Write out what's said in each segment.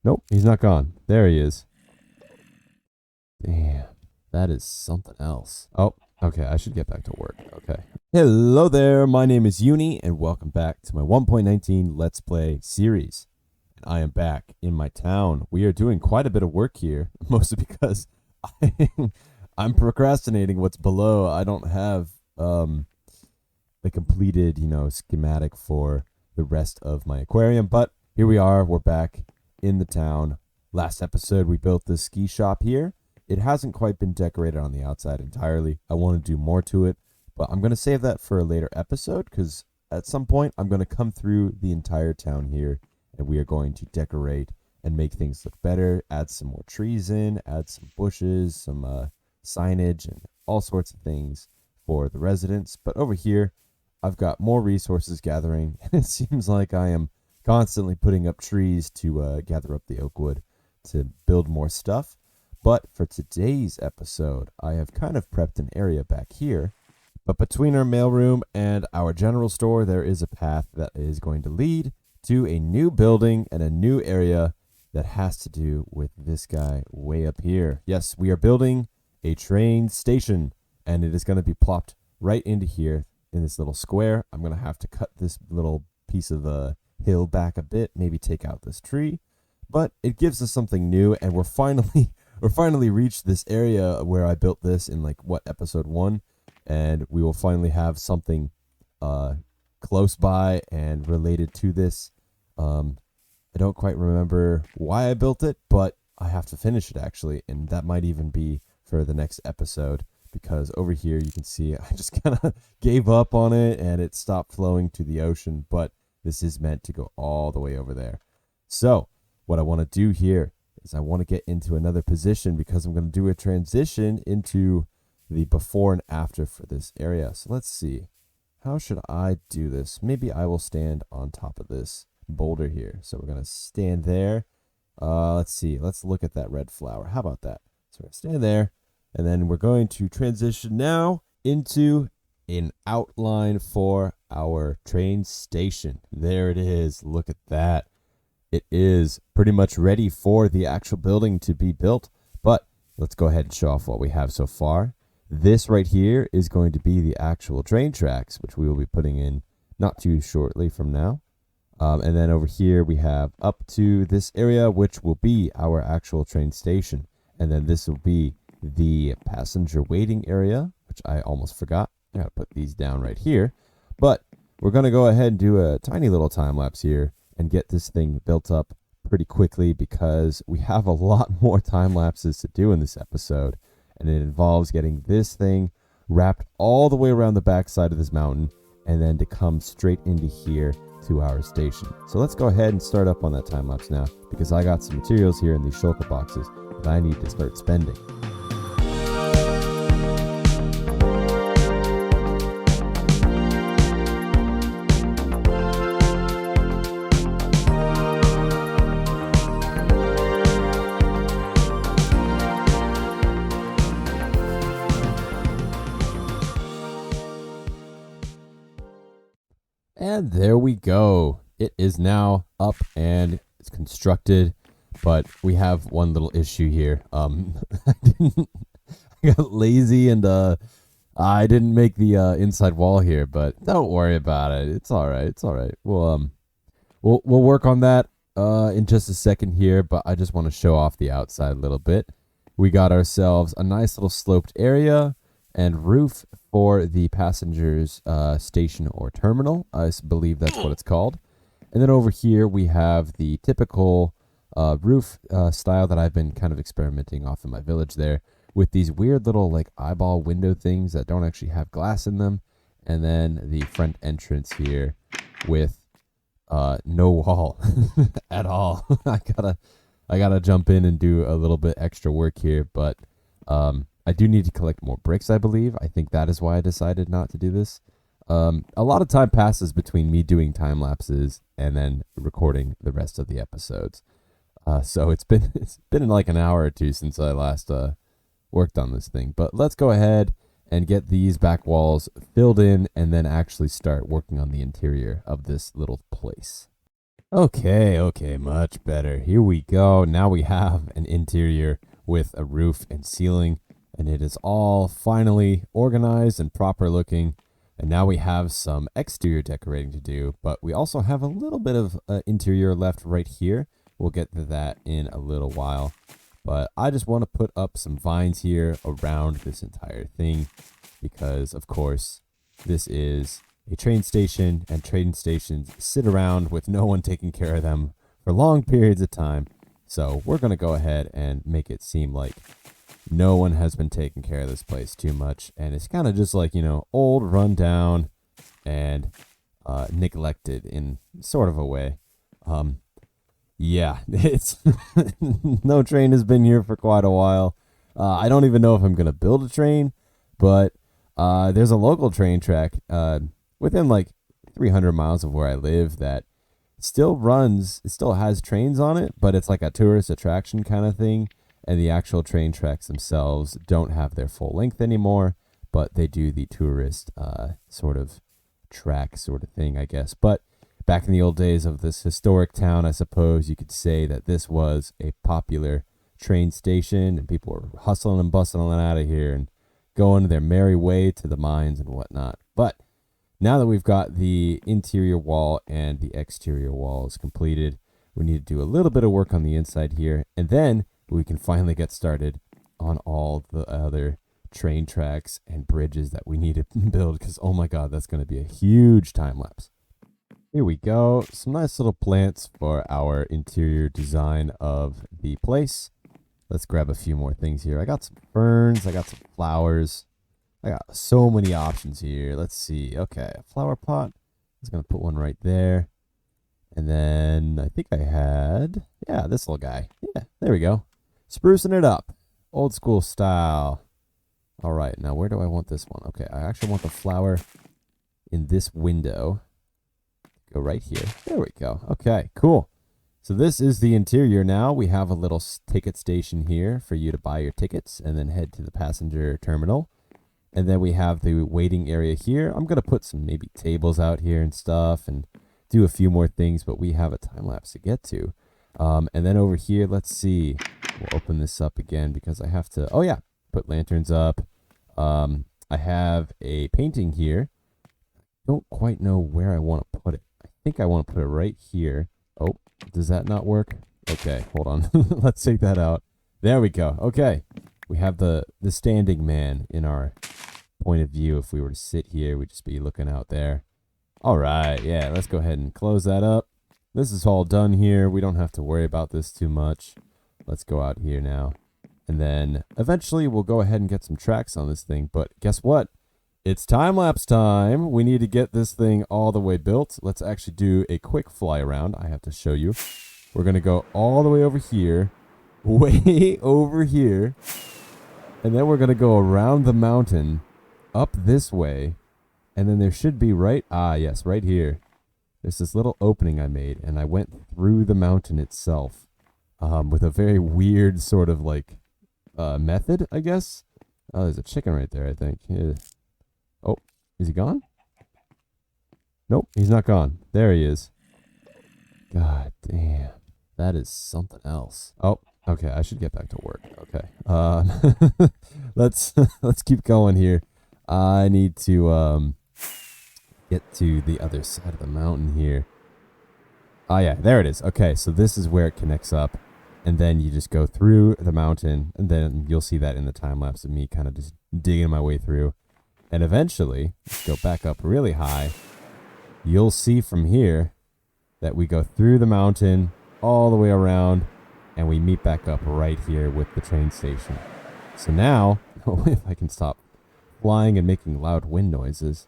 Nope, he's not gone. There he is. Damn, that is something else. Oh, okay, I should get back to work. Okay. Hello there, my name is Uni, and welcome back to my 1.19 Let's Play series. And I am back in my town. We are doing quite a bit of work here, mostly because I'm procrastinating what's below. I don't have the completed, schematic for the rest of my aquarium, but here we are. We're back in the town. Last episode, we built this ski shop here. It hasn't quite been decorated on the outside entirely. I want to do more to it, but I'm going to save that for a later episode because at some point I'm going to come through the entire town here and we are going to decorate and make things look better, add some more trees in, add some bushes, some signage, and all sorts of things for the residents. But over here, I've got more resources gathering, and it seems like I am constantly putting up trees to gather up the oak wood to build more stuff. But for today's episode, I have kind of prepped an area back here. But between our mailroom and our general store, there is a path that is going to lead to a new building and a new area that has to do with this guy way up here. Yes, we are building a train station, and it is going to be plopped right into here in this little square. I'm going to have to cut this little piece of the hill back a bit, maybe take out this tree, but it gives us something new, and we're finally reached this area where I built this in episode 1, and we will finally have something close by and related to this. I don't quite remember why I built it, but I have to finish it actually, and that might even be for the next episode, because over here you can see I just kind of gave up on it and it stopped flowing to the ocean, but this is meant to go all the way over there. So what I want to do here is I want to get into another position because I'm going to do a transition into the before and after for this area. So let's see. How should I do this? Maybe I will stand on top of this boulder here. So we're going to stand there. Let's see. Let's look at that red flower. How about that? So we're going to stand there. And then we're going to transition now into an outline for our train station. There it is. Look at that. It is pretty much ready for the actual building to be built. But let's go ahead and show off what we have so far. This right here is going to be the actual train tracks, which we will be putting in not too shortly from now. And then over here we have up to this area, which will be our actual train station. And then this will be the passenger waiting area, which I almost forgot. I gotta put these down right here. But we're going to go ahead and do a tiny little time lapse here and get this thing built up pretty quickly because we have a lot more time lapses to do in this episode. And it involves getting this thing wrapped all the way around the backside of this mountain and then to come straight into here to our station. So let's go ahead and start up on that time lapse now because I got some materials here in these shulker boxes that I need to start spending. And there we go. It is now up and it's constructed, but we have one little issue here. I got lazy and I didn't make the inside wall here, but don't worry about it. It's all right. It's all right. We'll work on that in just a second here, but I just want to show off the outside a little bit. We got ourselves a nice little sloped area and roof for the passengers station or terminal. I believe that's what it's called. And then over here we have the typical roof style that I've been kind of experimenting off in my village there with these weird little eyeball window things that don't actually have glass in them. And then the front entrance here with no wall at all. I gotta jump in and do a little bit extra work here, but I do need to collect more bricks, I believe. I think that is why I decided not to do this. A lot of time passes between me doing time lapses and then recording the rest of the episodes. So it's been like an hour or two since I last worked on this thing. But let's go ahead and get these back walls filled in and then actually start working on the interior of this little place. Okay, much better. Here we go. Now we have an interior with a roof and ceiling, and it is all finally organized and proper looking. And now we have some exterior decorating to do, but we also have a little bit of interior left right here. We'll get to that in a little while. But I just want to put up some vines here around this entire thing because, of course, this is a train station, and train stations sit around with no one taking care of them for long periods of time. So we're going to go ahead and make it seem like no one has been taking care of this place too much. And it's kind of just like, old, run down, and neglected in sort of a way. Yeah, it's no train has been here for quite a while. I don't even know if I'm going to build a train, but there's a local train track within like 300 miles of where I live that still runs, it still has trains on it, but it's like a tourist attraction kind of thing. And the actual train tracks themselves don't have their full length anymore, but they do the tourist sort of track sort of thing, I guess. But back in the old days of this historic town, I suppose you could say that this was a popular train station, and people were hustling and bustling out of here and going their merry way to the mines and whatnot. But now that we've got the interior wall and the exterior walls completed, we need to do a little bit of work on the inside here, and then we can finally get started on all the other train tracks and bridges that we need to build, because oh my god, that's going to be a huge time lapse. Here we go. Some nice little plants for our interior design of the place. Let's grab a few more things here. I got some ferns. I got some flowers. I got so many options here. Let's see. Okay, a flower pot. I was going to put one right there. And then I think I had, yeah, this little guy. Yeah, there we go. Sprucing it up. Old school style. All right, now where do I want this one? Okay, I actually want the flower in this window. Go right here. There we go. Okay, cool. So this is the interior now. We have a little ticket station here for you to buy your tickets and then head to the passenger terminal. And then we have the waiting area here. I'm going to put some maybe tables out here and stuff and do a few more things, but we have a time lapse to get to. And then over here, let's see. We'll open this up again because I have to, oh yeah, put lanterns up. I have a painting here. Don't quite know where I want to put it. I think I want to put it right here. Oh, does that not work? Okay, hold on. Let's take that out. There we go. Okay. We have the standing man in our point of view. If we were to sit here, we'd just be looking out there. All right. Yeah, let's go ahead and close that up. This is all done here. We don't have to worry about this too much. Let's go out here now. And then eventually we'll go ahead and get some tracks on this thing. But guess what? It's time-lapse time. We need to get this thing all the way built. Let's actually do a quick fly around. I have to show you. We're going to go all the way over here, way over here, and then we're going to go around the mountain, up this way, and then there should be right here. There's this little opening I made, and I went through the mountain itself with a very weird sort of like method, I guess. Oh, there's a chicken right there, I think. Yeah. Oh, is he gone? Nope, he's not gone. There he is. God damn. That is something else. Oh, okay, I should get back to work. Okay. Let's keep going here. I need to get to the other side of the mountain here. Oh yeah, there it is. Okay, so this is where it connects up, and then you just go through the mountain, and then you'll see that in the time lapse of me kind of just digging my way through. And eventually, let's go back up really high. You'll see from here that we go through the mountain all the way around, and we meet back up right here with the train station. So now, if I can stop flying and making loud wind noises,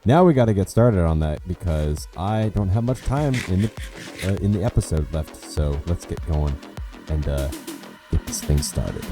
now we got to get started on that because I don't have much time in the episode left. So let's get going and get this thing started.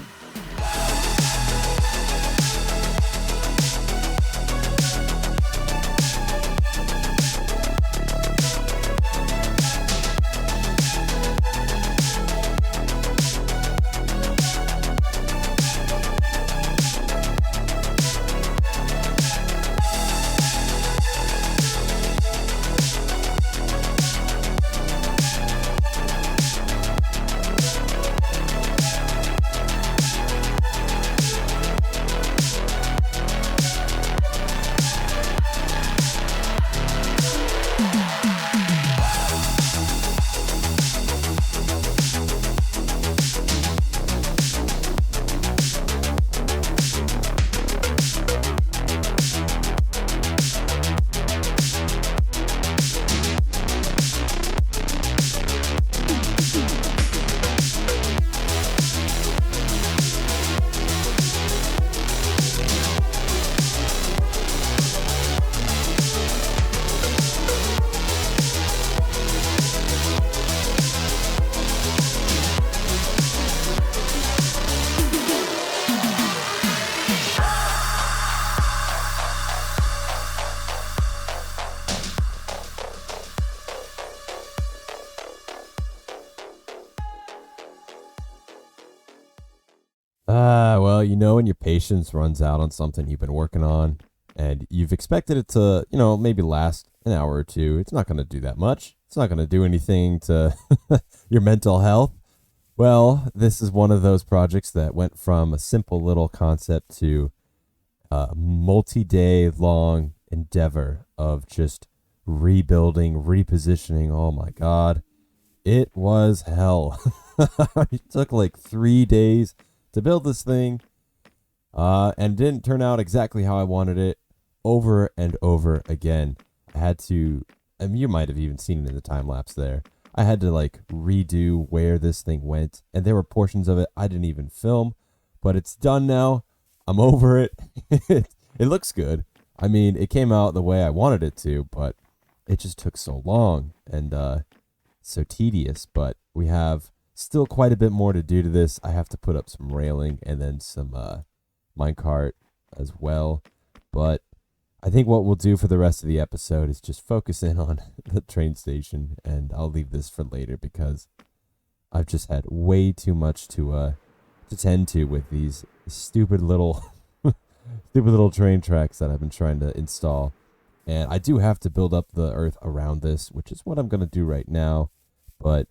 Well, when your patience runs out on something you've been working on and you've expected it to, maybe last an hour or two, it's not going to do that much. It's not going to do anything to your mental health. Well, this is one of those projects that went from a simple little concept to a multi-day long endeavor of just rebuilding, repositioning. Oh my God. It was hell. It took like 3 days to build this thing, and didn't turn out exactly how I wanted it over and over again. I had to, and you might have even seen it in the time lapse there. I had to like redo where this thing went, and there were portions of it I didn't even film, but it's done now. I'm over it. It looks good. I mean, it came out the way I wanted it to, but it just took so long and so tedious. But we have still quite a bit more to do to this. I have to put up some railing and then some minecart as well. But I think what we'll do for the rest of the episode is just focus in on the train station, and I'll leave this for later because I've just had way too much to tend to with these stupid little stupid little train tracks that I've been trying to install. And I do have to build up the earth around this, which is what I'm going to do right now. But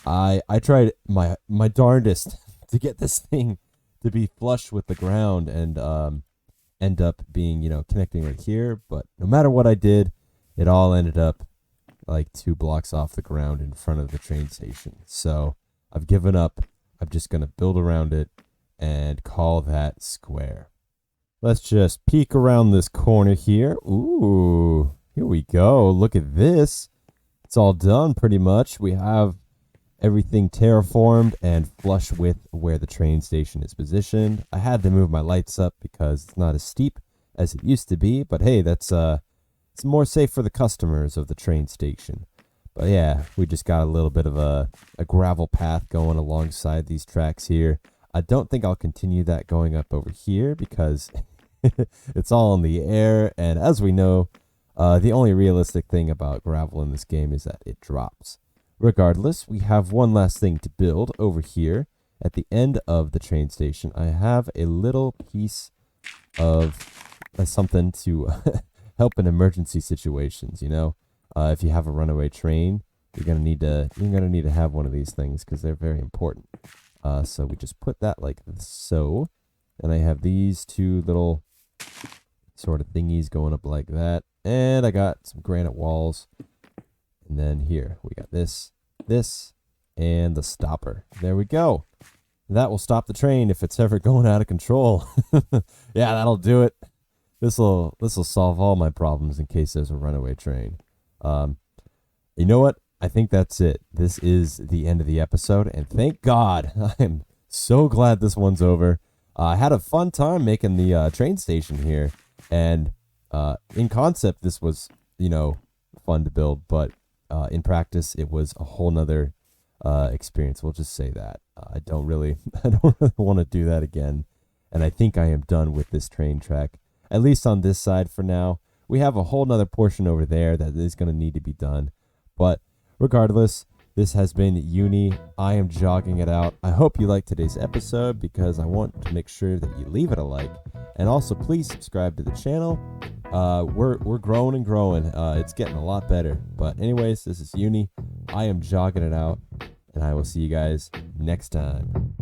I tried my darndest to get this thing to be flush with the ground and end up being, connecting right here. But no matter what I did, it all ended up like 2 blocks off the ground in front of the train station. So I've given up. I'm just going to build around it and call that square. Let's just peek around this corner here. Ooh, here we go. Look at this. It's all done pretty much. We have everything terraformed and flush with where the train station is positioned. I had to move my lights up because it's not as steep as it used to be, but hey, that's it's more safe for the customers of the train station. But yeah, we just got a little bit of a gravel path going alongside these tracks here. I don't think I'll continue that going up over here because it's all in the air, and as we know, the only realistic thing about gravel in this game is that it drops. Regardless, we have one last thing to build over here. At the end of the train station, I have a little piece of something to help in emergency situations. If you have a runaway train, you're gonna need to have one of these things because they're very important. So we just put that like so, and I have these 2 little sort of thingies going up like that, and I got some granite walls. And then here, we got this, and the stopper. There we go. That will stop the train if it's ever going out of control. Yeah, that'll do it. This'll solve all my problems in case there's a runaway train. You know what? I think that's it. This is the end of the episode, and thank God. I'm so glad this one's over. I had a fun time making the train station here, and in concept, this was, fun to build, but in practice, it was a whole nother experience. We'll just say that. I don't really want to do that again, and I think I am done with this train track, at least on this side for now. We have a whole nother portion over there that is going to need to be done, but regardless, this has been Uni. I am jogging it out. I hope you liked today's episode because I want to make sure that you leave it a like, and also please subscribe to the channel. We're growing and growing. It's getting a lot better. But anyways, this is Uni. I am jogging it out, and I will see you guys next time.